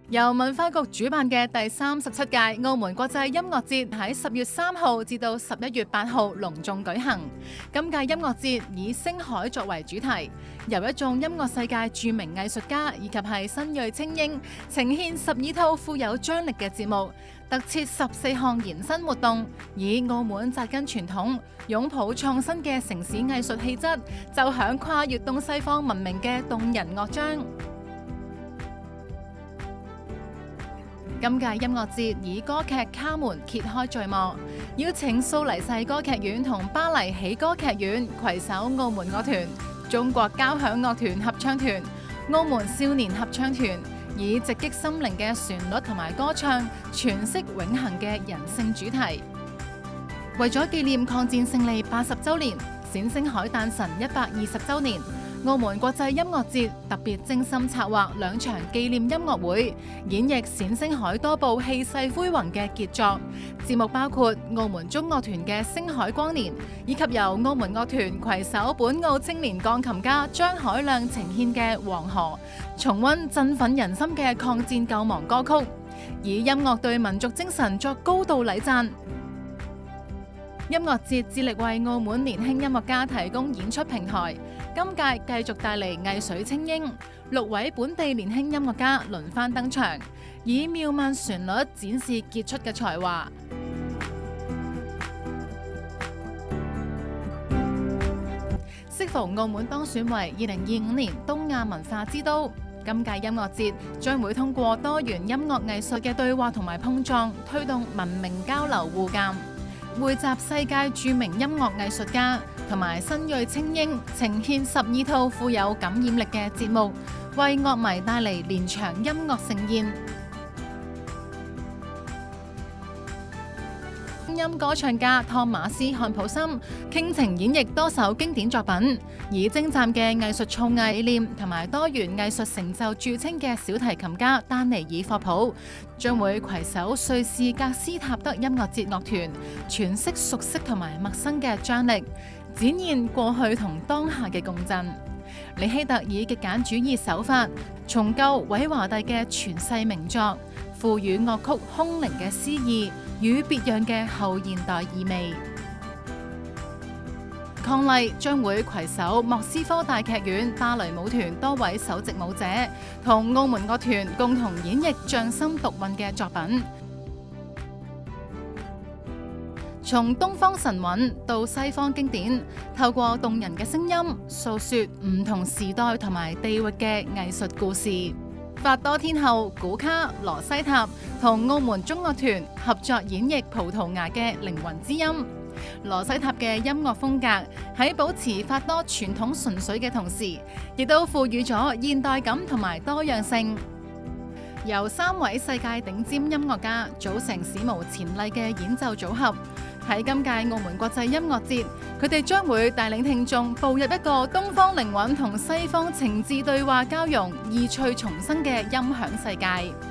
由文化局主辦嘅第37屆澳門國際音樂節喺10月3號至到11月8號隆重舉行。今屆音樂節以星海作為主題，由一眾音樂世界著名藝術家以及係新銳精英呈獻12套富有張力嘅節目，特設14項延伸活動，以澳門紮根傳統、擁抱創新嘅城市藝術氣質，奏響跨越東西方文明嘅動人樂章。今屆音樂節以歌劇《卡門》揭開序幕，邀請蘇黎世歌劇院同巴黎喜歌劇院攜手澳門樂團、中國交響樂團合唱團、澳門少年合唱團，以直擊心靈嘅旋律同埋歌唱，詮釋永恆嘅人性主題。為咗紀念抗戰勝利80週年、冼星海誕辰120週年，澳門國際音樂節特別精心策劃2場紀念音樂會，演繹冼星海多部氣勢恢宏嘅傑作。節目包括澳門中樂團嘅《星海光年》，以及由澳門樂團攜手本澳青年鋼琴家張海亮呈獻嘅《黃河》，重溫振奮人心嘅抗戰救亡歌曲，以音樂對民族精神作高度禮讚。音樂節致力為澳門年輕音樂家提供演出平台，今屆繼續帶嚟藝穗青英，6位本地年輕音樂家輪番登場，以妙曼旋律展示傑出嘅才華。適逢澳門當選為2025年東亞文化之都，今屆音樂節將會通過多元音樂藝術嘅對話同埋碰撞，推動文明交流互鑑。匯集世界著名音樂藝術家同埋新銳青英，呈獻12套富有感染力嘅節目，為樂迷帶嚟連場音樂盛宴。聲音歌唱家湯馬斯漢普森傾情演繹多首經典作品，以精湛嘅藝術造詣理念同埋多元藝術成就著稱嘅小提琴家丹尼爾霍普，將會攜手瑞士格斯塔德音樂節樂團，詮釋熟悉同埋陌生嘅張力，展現過去同當下嘅共振。李希特以極簡主義手法重構韋華第嘅傳世名作，賦予樂曲空靈嘅詩意與別樣嘅後現代意味。伉儷將會攜手莫斯科大劇院芭蕾舞團多位首席舞者，同澳門樂團共同演繹匠心獨運嘅作品。從東方神韻到西方經典，透過動人嘅聲音訴說唔同時代同埋地域嘅藝術故事。法多天后古卡羅西塔同澳門中樂團合作演繹葡萄牙嘅靈魂之音。羅西塔嘅音樂風格喺保持法多傳統純粹嘅同時，亦都賦予咗現代感同埋多樣性。由3位世界頂尖音樂家組成史無前例嘅演奏組合，喺今屆澳門國際音樂節，佢哋將會帶領聽眾步入一個東方靈魂同西方情志對話交融、意趣重生嘅音響世界。